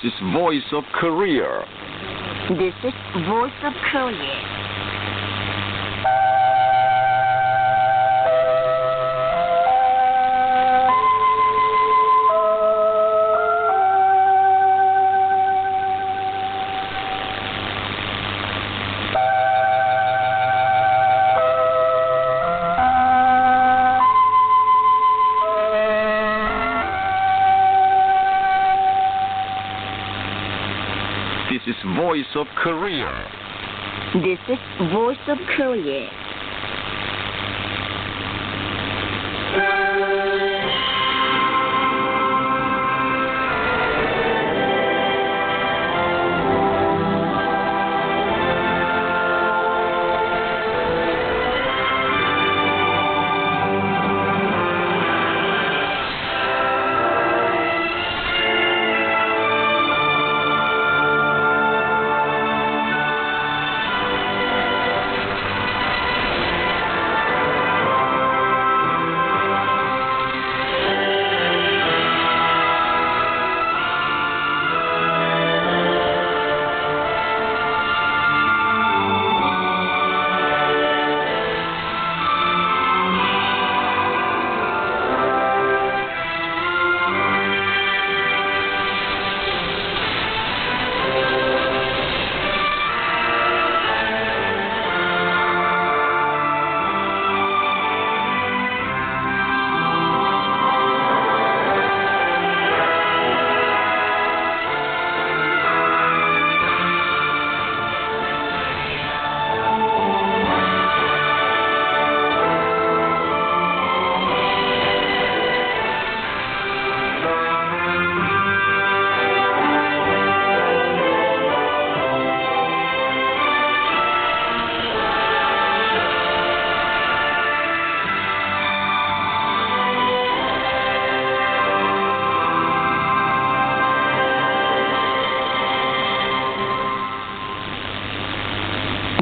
is Voice of Korea. This is Voice of Korea. This is Voice of Korea. This is Voice of Korea.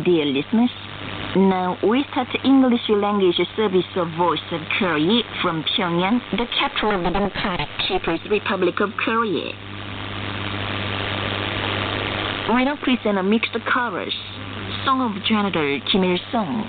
Dear listeners, now we start the English language service of Voice of Korea from Pyongyang, the capital of the Democratic People's Republic of Korea. We now present a mixed chorus, Song of Janitor Kim Il-sung.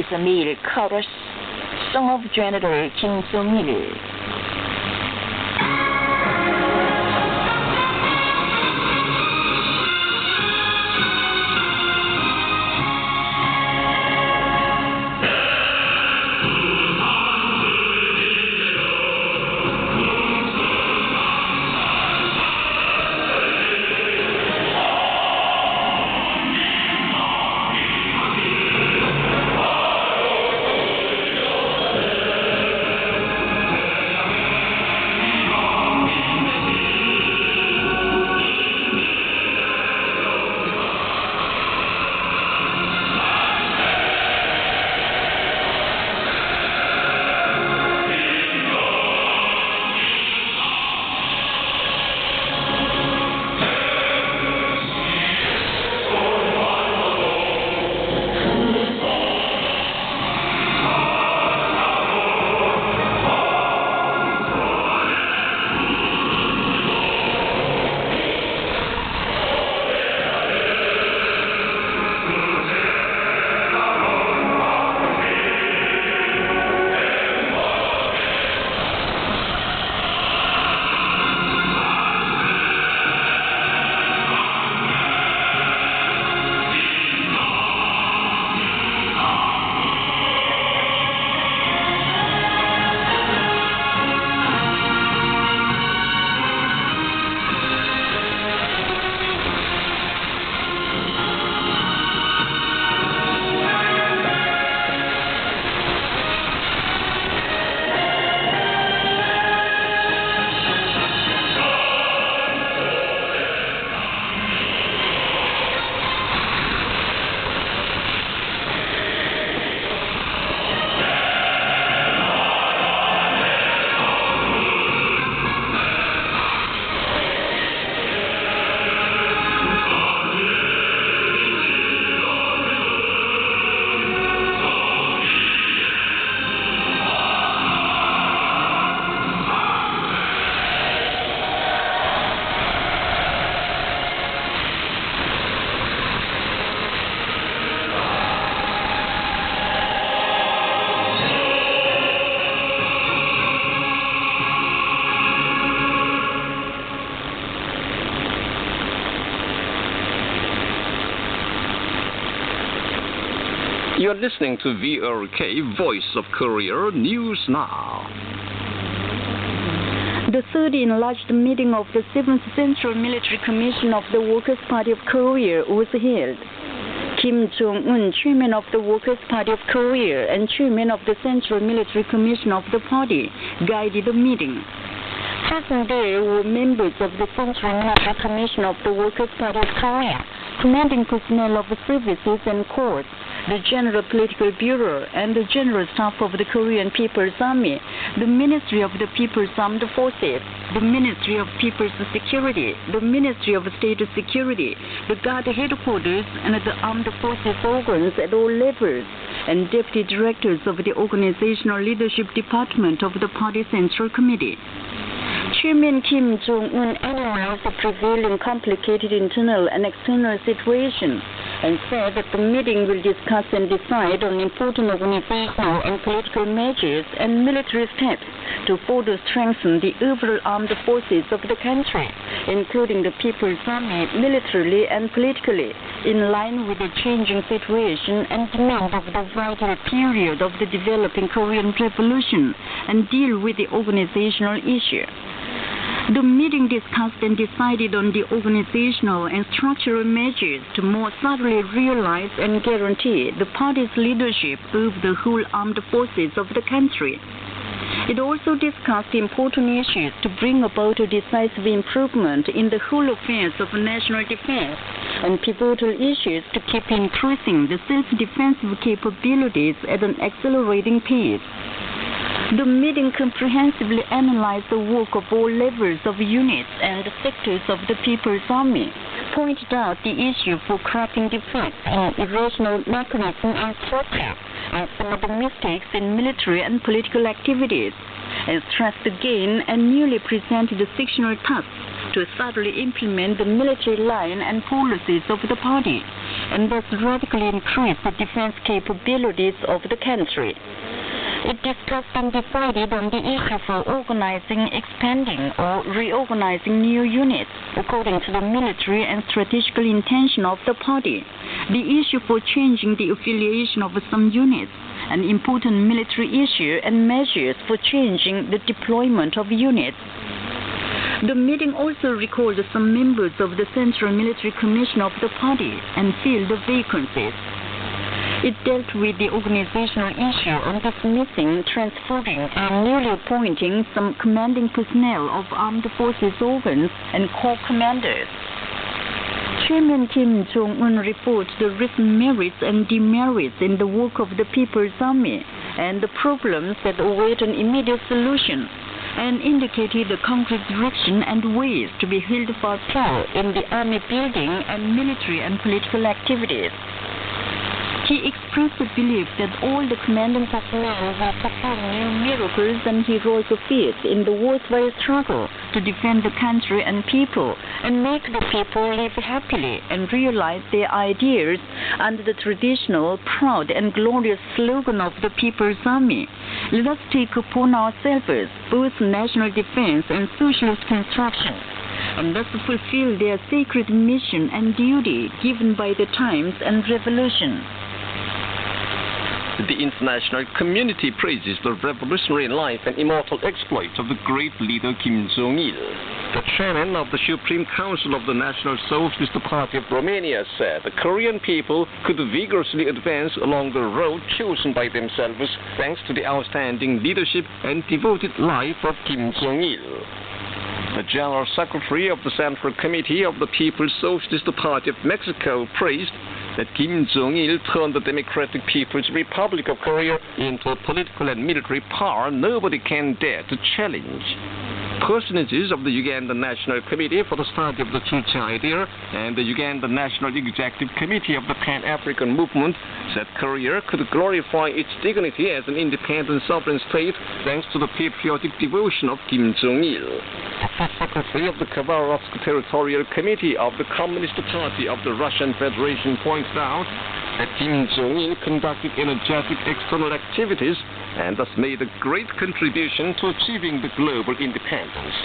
is a male chorus, song of General Kim Jong-il. You're listening to VRK Voice of Korea News Now. The third enlarged meeting of the 7th Central Military Commission of the Workers' Party of Korea was held. Kim Jong-un, chairman of the Workers' Party of Korea and chairman of the Central Military Commission of the party, guided the meeting. Present there were members of the Central Military Commission of the Workers' Party of Korea, commanding personnel of the services and courts, the General Political Bureau, and the General Staff of the Korean People's Army, the Ministry of the People's Armed Forces, the Ministry of People's Security, the Ministry of State Security, the Guard Headquarters, and the Armed Forces organs at all levels, and Deputy Directors of the Organizational Leadership Department of the Party Central Committee. Chairman Kim Jong-un analyzed the prevailing complicated internal and external situation and said that the meeting will discuss and decide on important organizational and political measures and military steps to further strengthen the overall armed forces of the country, including the People's Army, militarily and politically, in line with the changing situation and demand of the vital period of the developing Korean Revolution, and deal with the organizational issue. The meeting discussed and decided on the organizational and structural measures to more thoroughly realize and guarantee the party's leadership of the whole armed forces of the country. It also discussed important issues to bring about a decisive improvement in the whole affairs of national defense and pivotal issues to keep increasing the self-defensive capabilities at an accelerating pace. The meeting comprehensively analyzed the work of all levels of units and sectors of the People's Army, pointed out the issue for cropping defects in irrational mechanism and structure, and some of the mistakes in military and political activities, and stressed again and newly presented the sectional tasks to thoroughly implement the military line and policies of the party, and thus radically increase the defense capabilities of the country. It discussed and decided on the issue for organizing, expanding, or reorganizing new units according to the military and strategic intention of the party, the issue for changing the affiliation of some units, an important military issue, and measures for changing the deployment of units. The meeting also recalled some members of the Central Military Commission of the party and filled the vacancies. It dealt with the organizational issue on dismissing, transferring, and newly appointing some commanding personnel of armed forces organs and corps commanders. Chairman Kim Jong-un reported the recent merits and demerits in the work of the People's Army and the problems that await an immediate solution, and indicated the concrete direction and ways to be held fast in the army building and military and political activities. He expressed the belief that all the commanding personnel will perform new miracles and heroic feats in the worthwhile struggle to defend the country and people, and make the people live happily and realize their ideas under the traditional, proud, and glorious slogan of the People's Army. Let us take upon ourselves both national defense and socialist construction, and thus fulfill their sacred mission and duty given by the times and revolution. The international community praises the revolutionary life and immortal exploits of the great leader Kim Jong-il. The chairman of the Supreme Council of the National Socialist Party of Romania said the Korean people could vigorously advance along the road chosen by themselves thanks to the outstanding leadership and devoted life of Kim Jong-il. The General Secretary of the Central Committee of the People's Socialist Party of Mexico praised that Kim Jong-il turned the Democratic People's Republic of Korea into a political and military power nobody can dare to challenge. Personages of the Ugandan National Committee for the Study of the Chucha Idea and the Ugandan National Executive Committee of the Pan-African Movement said Korea could glorify its dignity as an independent sovereign state thanks to the patriotic devotion of Kim Jong-il. The First Secretary of the Khabarovsk Territorial Committee of the Communist Party of the Russian Federation pointed out that Kim Jong-il conducted energetic external activities and thus made a great contribution to achieving the global independence.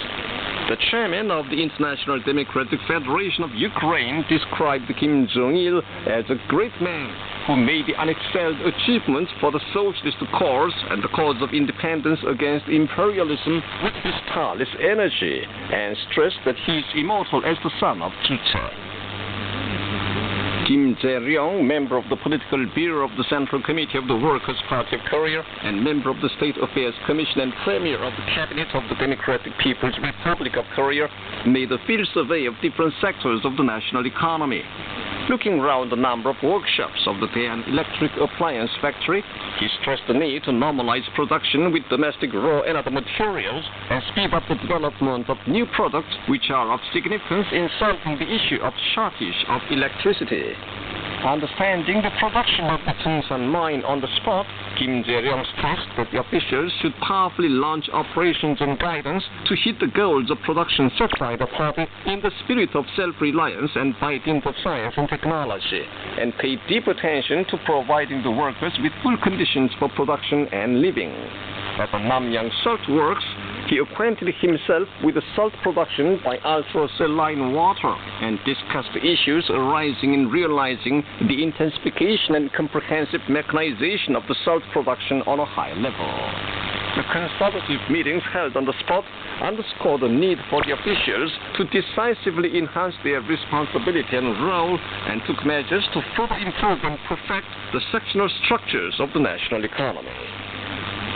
The chairman of the International Democratic Federation of Ukraine described Kim Jong-il as a great man who made the unexcelled achievements for the socialist cause and the cause of independence against imperialism with his tireless energy, and stressed that he is immortal as the son of Chucha. Kim Jae-ryong, member of the Political Bureau of the Central Committee of the Workers' Party of Korea and member of the State Affairs Commission and Premier of the Cabinet of the Democratic People's Republic of Korea, made a field survey of different sectors of the national economy. Looking around the number of workshops of the Daehan Electric Appliance Factory, he stressed the need to normalize production with domestic raw and other materials and speed up the development of new products which are of significance in solving the issue of shortage of electricity. Understanding the production of the Tungsan mine on the spot, Kim Jae-ryong stressed that the officials should powerfully launch operations and guidance to hit the goals of production set by the party in the spirit of self-reliance and by dint of science and technology, and pay deep attention to providing the workers with full conditions for production and living. At the Namyang Salt Works, he acquainted himself with the salt production by ultra-saline water and discussed the issues arising in realizing the intensification and comprehensive mechanization of the salt production on a high level. The consultative meetings held on the spot underscored the need for the officials to decisively enhance their responsibility and role and took measures to further improve and perfect the sectional structures of the national economy.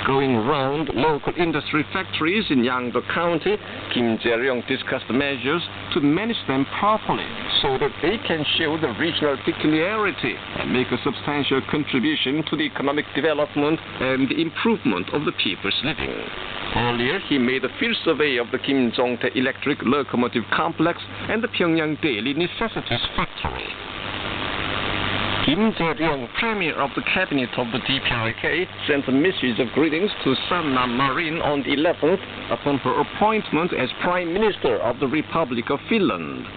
Going round local industry factories in Yangdo County, Kim Jae-ryong discussed measures to manage them properly so that they can show the regional peculiarity and make a substantial contribution to the economic development and the improvement of the people's living. Earlier, he made a field survey of the Kim Jong-tae Electric Locomotive Complex and the Pyongyang Daily Necessities Factory. Kim Jae-ryong, Premier of the Cabinet of the DPRK, sent a message of greetings to Sanna Marin on the 11th upon her appointment as Prime Minister of the Republic of Finland.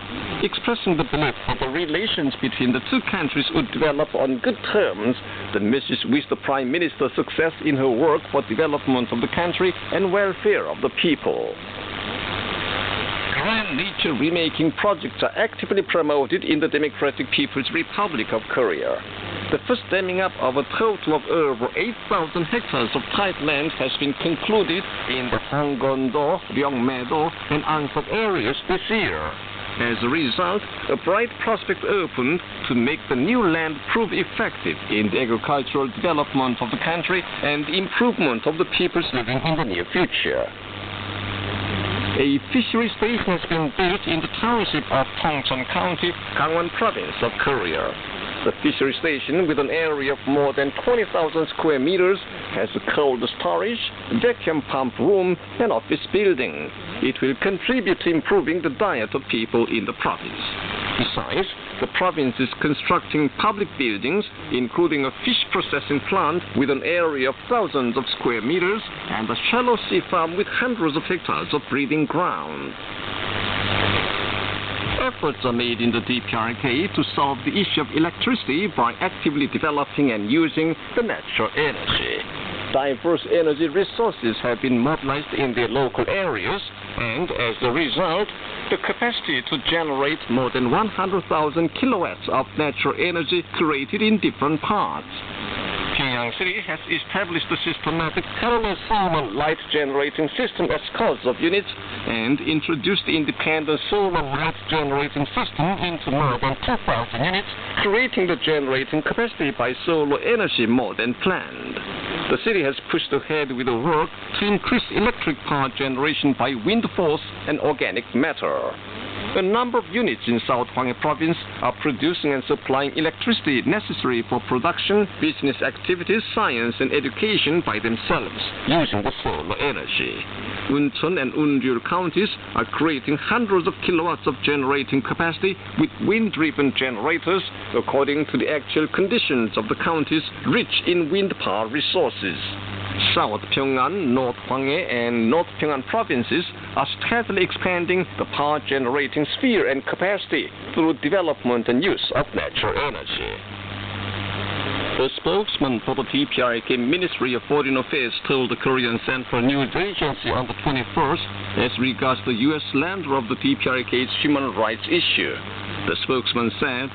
Expressing the belief that the relations between the two countries would develop on good terms, the message wished the Prime Minister success in her work for development of the country and welfare of the people. Korean nature remaking projects are actively promoted in the Democratic People's Republic of Korea. The first damming up of a total of over 8,000 hectares of tight land has been concluded in the Honggon-do, Ryongmae-do, and Angsok areas this year. As a result, a bright prospect opened to make the new land prove effective in the agricultural development of the country and the improvement of the people's living in the near future. A fishery station has been built in the township of Tongcheon County, Gangwon Province of Korea. The fishery station, with an area of more than 20,000 square meters, has a cold storage, vacuum pump room, and office building. It will contribute to improving the diet of people in the province. Besides, the province is constructing public buildings, including a fish processing plant with an area of thousands of square meters and a shallow sea farm with hundreds of hectares of breeding ground. Efforts are made in the DPRK to solve the issue of electricity by actively developing and using the natural energy. Diverse energy resources have been mobilized in their local areas, and as a result, the capacity to generate more than 100,000 kilowatts of natural energy created in different parts. Pyongyang City has established a systematic parallel solar light generating system as scores of units and introduced the independent solar light generating system into more than 2,000 units, creating the generating capacity by solar energy more than planned. The city has pushed ahead with the work to increase electric power generation by wind force and organic matter. A number of units in South Hwanghae Province are producing and supplying electricity necessary for production, business activities, science, and education by themselves, using the solar energy. Uncheon and Unryul counties are creating hundreds of kilowatts of generating capacity with wind-driven generators according to the actual conditions of the counties rich in wind power resources. South Pyongan, North Hwanghae, and North Pyongan provinces are steadily expanding the power generating sphere and capacity through development and use of natural energy. A spokesman for the DPRK Ministry of Foreign Affairs told the Korean Central News Agency on the 21st as regards the U.S. slander of the DPRK's human rights issue. The spokesman said,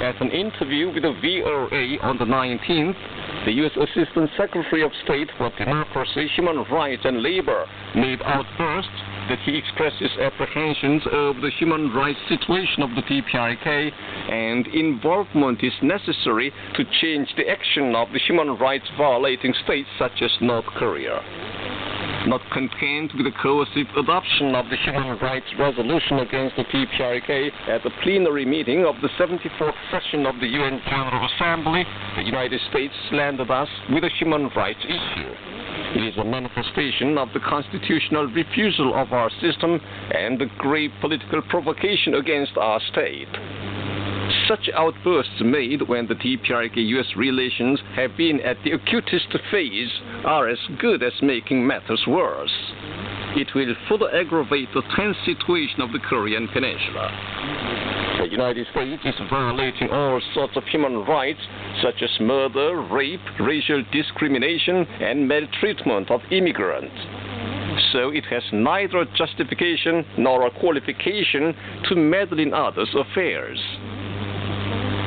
at an interview with the VOA on the 19th, the U.S. Assistant Secretary of State for Democracy, Human Rights and Labor made outbursts that he expresses apprehensions over the human rights situation of the DPRK and involvement is necessary to change the action of the human rights violating states such as North Korea. Not content with the coercive adoption of the human rights resolution against the DPRK at the plenary meeting of the 74th session of the UN General Assembly, the United States slandered us with a human rights issue. It is a manifestation of the constitutional refusal of our system and a grave political provocation against our state. Such outbursts made when the DPRK-US relations have been at the acutest phase are as good as making matters worse. It will further aggravate the tense situation of the Korean Peninsula. The United States is violating all sorts of human rights, such as murder, rape, racial discrimination, and maltreatment of immigrants. So it has neither a justification nor a qualification to meddle in others' affairs.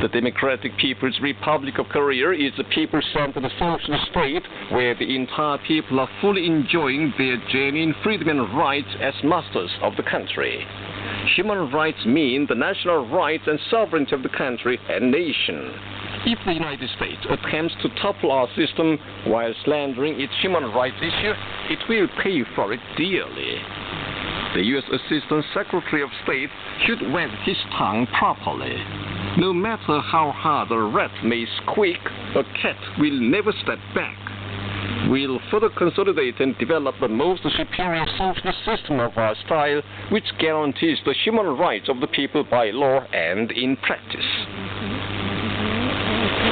The Democratic People's Republic of Korea is a people-centered social state where the entire people are fully enjoying their genuine freedom and rights as masters of the country. Human rights mean the national rights and sovereignty of the country and nation. If the United States attempts to topple our system while slandering its human rights issue, it will pay for it dearly. The U.S. Assistant Secretary of State should wet his tongue properly. No matter how hard a rat may squeak, a cat will never step back. We'll further consolidate and develop the most superior socialist system of our style, which guarantees the human rights of the people by law and in practice.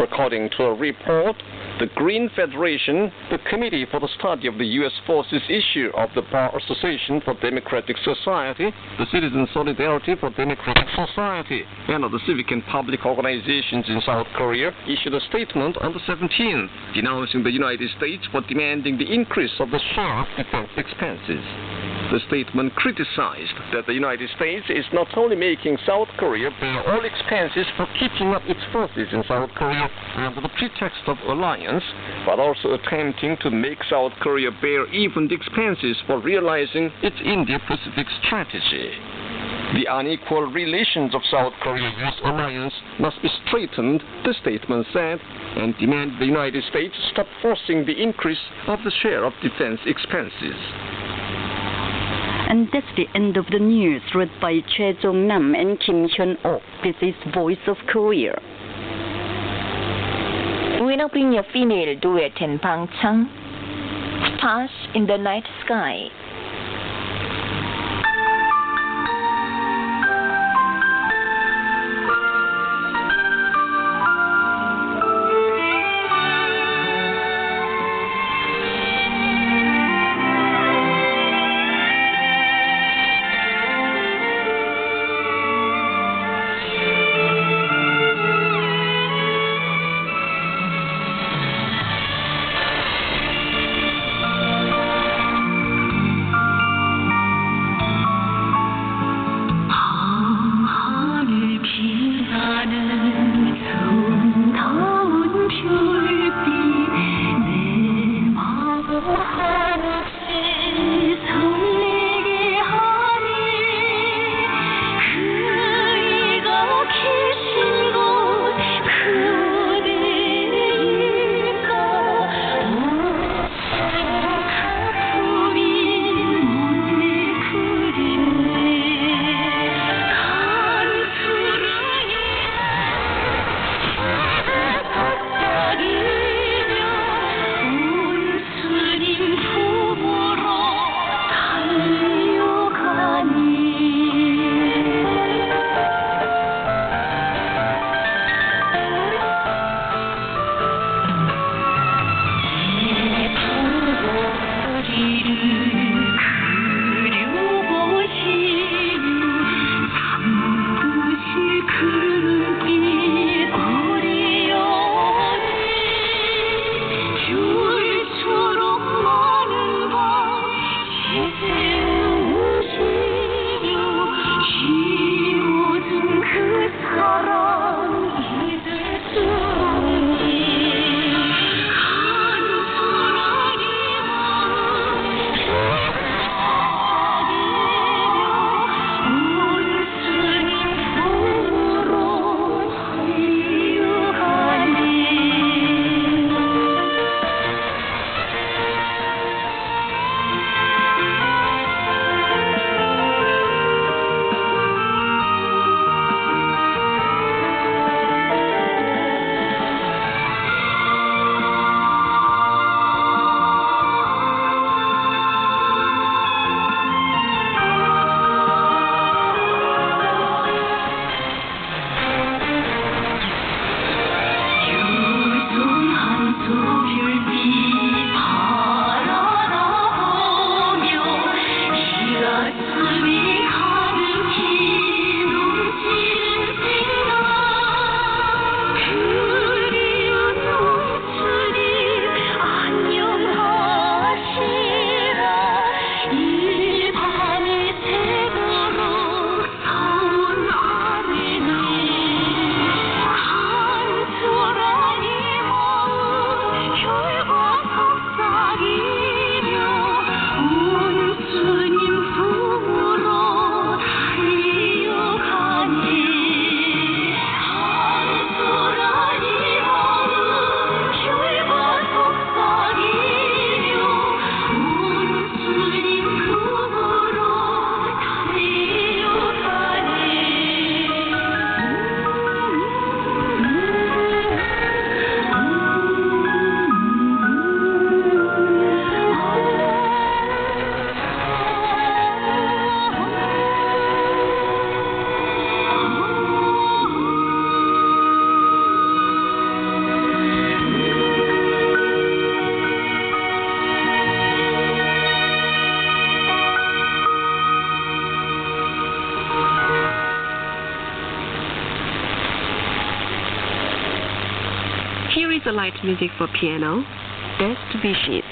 According to a report, The Green Federation, the Committee for the Study of the U.S. Forces issue of the Bar Association for Democratic Society, the Citizen Solidarity for Democratic Society, and other civic and public organizations in South Korea issued a statement on the 17th, denouncing the United States for demanding the increase of the share of defense expenses. The statement criticized that the United States is not only making South Korea bear all expenses for keeping up its forces in South Korea under the pretext of alliance, but also attempting to make South Korea bear even the expenses for realizing its Indo-Pacific strategy. The unequal relations of South Korea-US alliance must be straightened, the statement said, and demanded the United States stop forcing the increase of the share of defense expenses. And that's the end of the news read by Choi Jong-nam and Kim Hyun-ok. This is Voice of Korea. We now bring you female duet in Pangchang, Stars in the Night Sky. the light music for piano, Best Wishes.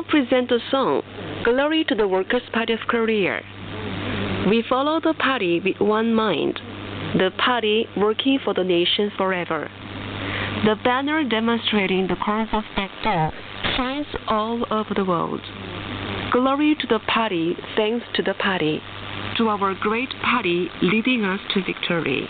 present the song Glory to the Workers' Party of Korea. We follow the party with one mind, the party working for the nation forever. The banner demonstrating the cause of backdoor shines all over the world. Glory to the party, thanks to the party, to our great party leading us to victory.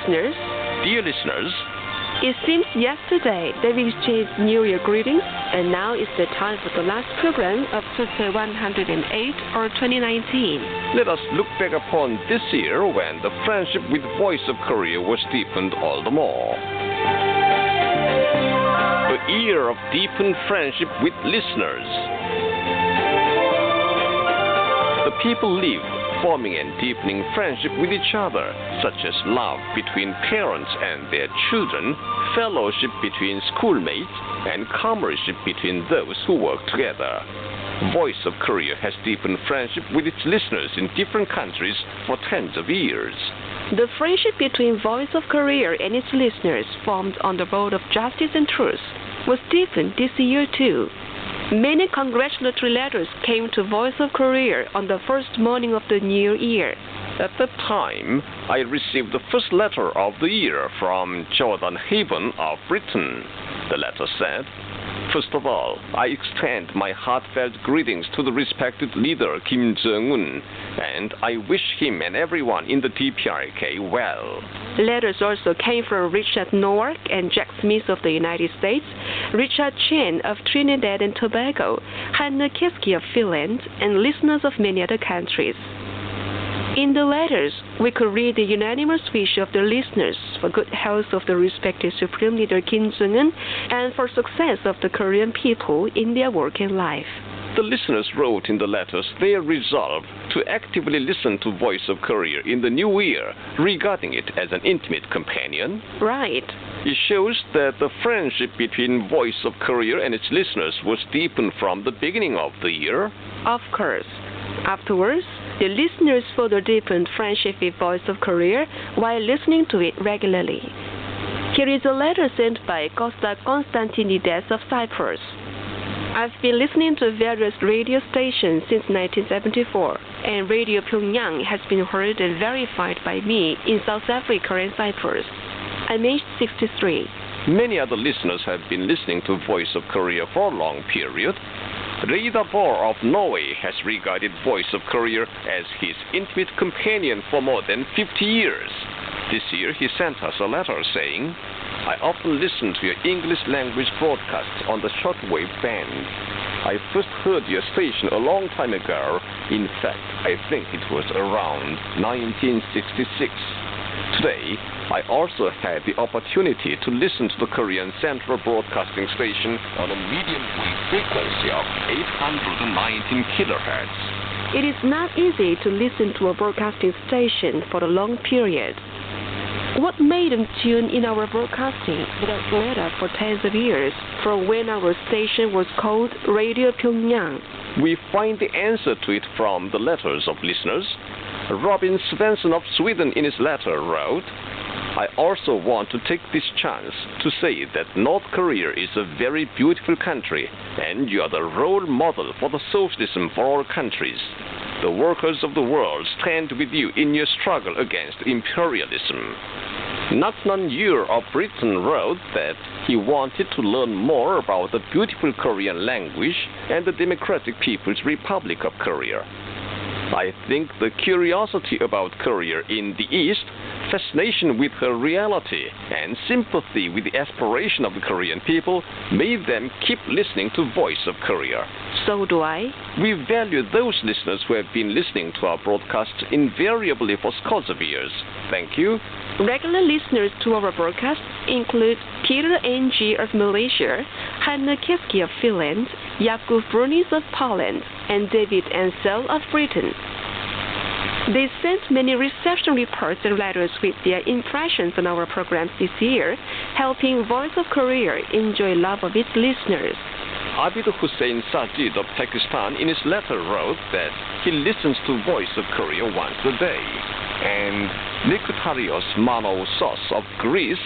Dear listeners, it seems yesterday that we exchanged New Year greetings, and now is the time for the last program of chapter 108 or 2019. Let us look back upon this year when the friendship with Voice of Korea was deepened all the more. A year of deepened friendship with listeners. The people lived, forming and deepening friendship with each other, such as love between parents and their children, fellowship between schoolmates, and comradeship between those who work together. Voice of Korea has deepened friendship with its listeners in different countries for tens of years. The friendship between Voice of Korea and its listeners, formed on the road of justice and truth, was deepened this year too. Many congratulatory letters came to Voice of Korea on the first morning of the new year. At that time, I received the first letter of the year from Jordan Haven of Britain. The letter said, "First of all, I extend my heartfelt greetings to the respected leader Kim Jong-un, and I wish him and everyone in the DPRK well." Letters also came from Richard Newark and Jack Smith of the United States, Richard Chen of Trinidad and Tobago, Hannah Kiski of Finland, and listeners of many other countries. In the letters, we could read the unanimous wish of the listeners for good health of the respected Supreme Leader Kim Jong-un and for success of the Korean people in their work and life. The listeners wrote in the letters their resolve to actively listen to Voice of Korea in the new year, regarding it as an intimate companion. Right. It shows that the friendship between Voice of Korea and its listeners was deepened from the beginning of the year. Of course. Afterwards, the listeners further deepened friendship with Voice of Korea while listening to it regularly. Here is a letter sent by Costa Konstantinides of Cyprus. I've been listening to various radio stations since 1974, and Radio Pyongyang has been heard and verified by me in South Africa and Cyprus. I'm aged 63. Many other listeners have been listening to Voice of Korea for a long period. Reidar Bohr of Norway has regarded Voice of Korea as his intimate companion for more than 50 years. This year he sent us a letter saying, "I often listen to your English language broadcasts on the shortwave band. I first heard your station a long time ago. In fact, I think it was around 1966. Today, I also had the opportunity to listen to the Korean Central Broadcasting Station on a medium wave frequency of 819 kilohertz. It is not easy to listen to a broadcasting station for a long period. What made them tune in our broadcasting without let up for tens of years from when our station was called Radio Pyongyang? We find the answer to it from the letters of listeners. Robin Svensson of Sweden in his letter wrote, "I also want to take this chance to say that North Korea is a very beautiful country, and you are the role model for the socialism for all countries. The workers of the world stand with you in your struggle against imperialism." Natnan Yer of Britain wrote that he wanted to learn more about the beautiful Korean language and the Democratic People's Republic of Korea. I think the curiosity about Korea in the East, fascination with her reality, and sympathy with the aspiration of the Korean people made them keep listening to Voice of Korea. So do I. We value those listeners who have been listening to our broadcasts invariably for scores of years. Thank you. Regular listeners to our broadcasts include Peter N.G. of Malaysia, Hannah Kiski of Finland, Jakub Brunis of Poland, and David Ansel of Britain. They sent many reception reports and letters with their impressions on our programs this year, helping Voice of Korea enjoy love of its listeners. Abid Hussein Sajid of Pakistan in his letter wrote that he listens to Voice of Korea once a day. And Nikotarios Manosos of Greece,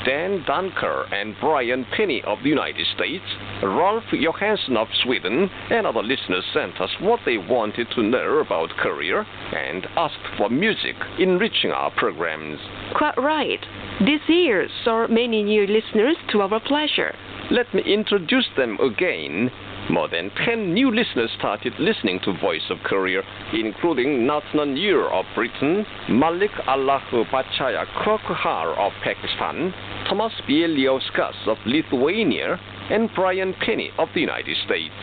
Dan Dunker and Brian Penny of the United States, Rolf Johansson of Sweden, and other listeners sent us what they wanted to know about Korea and asked for music enriching our programs. Quite right. This year saw many new listeners to our pleasure. Let me introduce them again. More than 10 new listeners started listening to Voice of Korea, including Natnan Yer of Britain, Malik Allahu Pachaya Krokhar of Pakistan, Thomas Bieliauskas of Lithuania, and Brian Penny of the United States.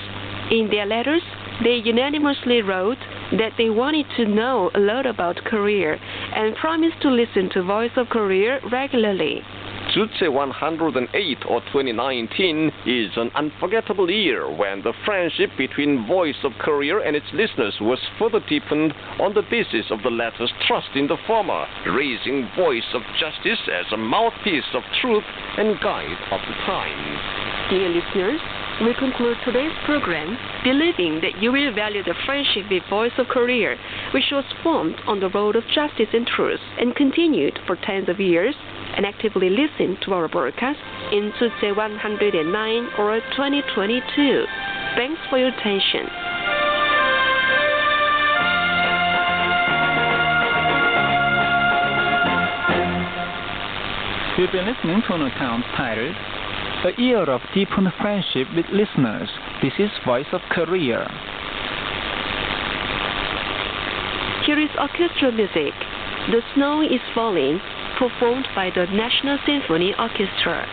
In their letters, they unanimously wrote that they wanted to know a lot about Korea and promised to listen to Voice of Korea regularly. Jutse 108 or 2019 is an unforgettable year when the friendship between Voice of Korea and its listeners was further deepened on the basis of the latter's trust in the former, raising Voice of Justice as a mouthpiece of truth and guide of the times. Dear listeners, we conclude today's program believing that you will value the friendship with Voice of Korea, which was formed on the road of justice and truth and continued for tens of years, and actively listen to our broadcast in Tsuche 109 or 2022. Thanks for your attention. You've been listening to an account titled A Year of Deepened Friendship with Listeners. This is Voice of Korea. Here is orchestral music. The Snow is Falling, performed by the National Symphony Orchestra.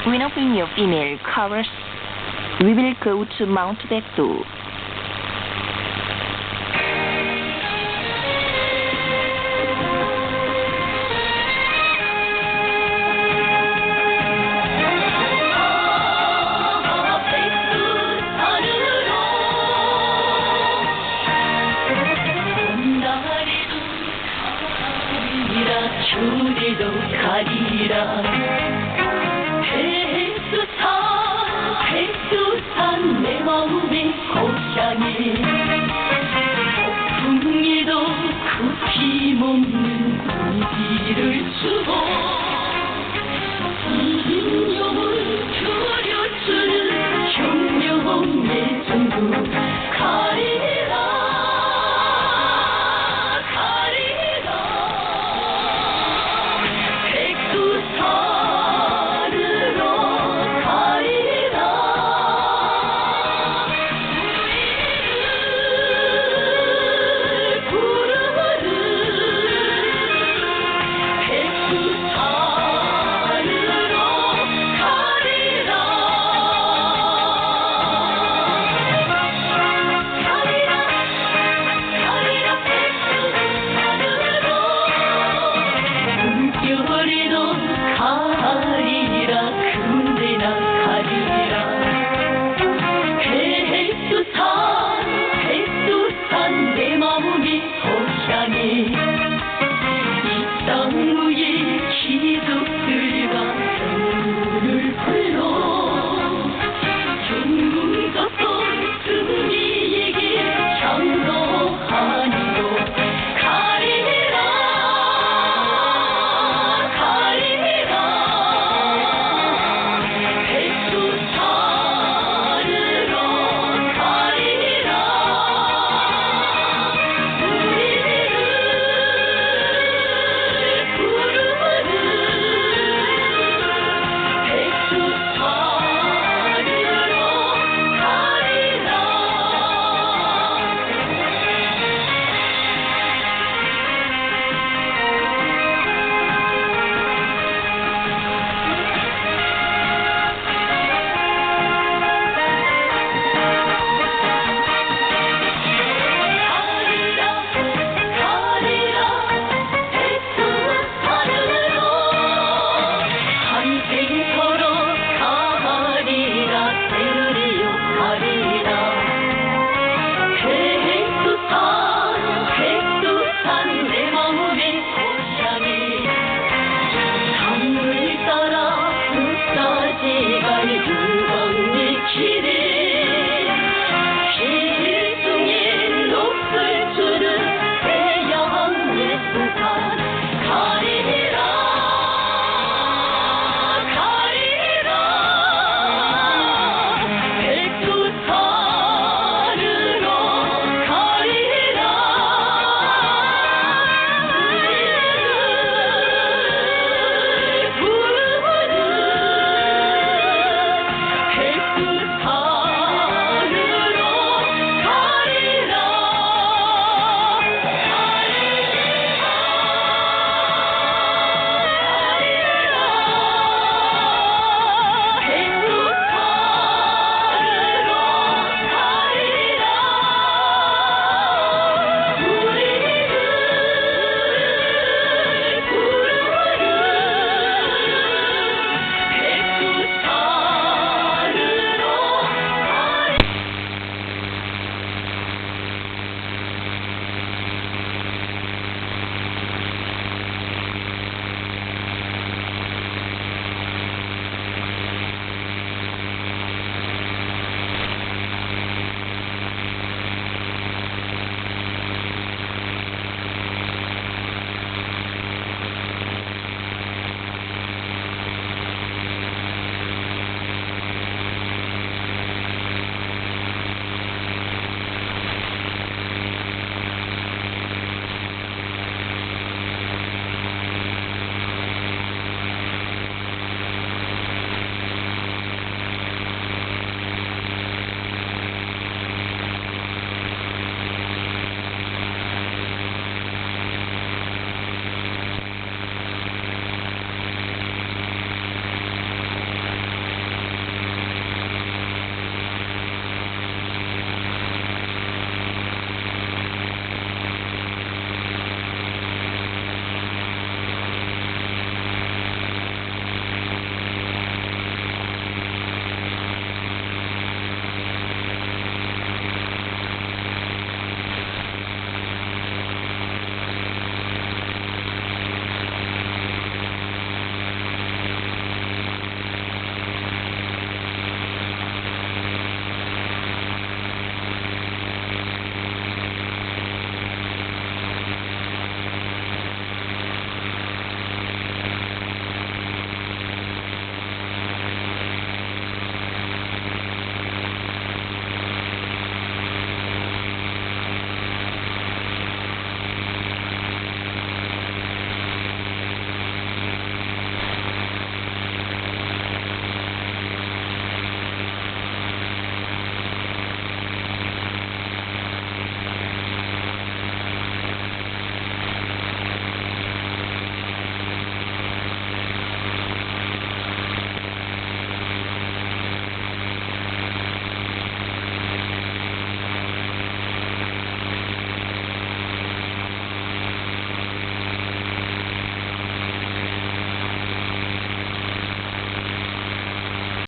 When opening your email covers, we will go to Mountbatten. 주리도 가리라 백두산 내 마음의 고향이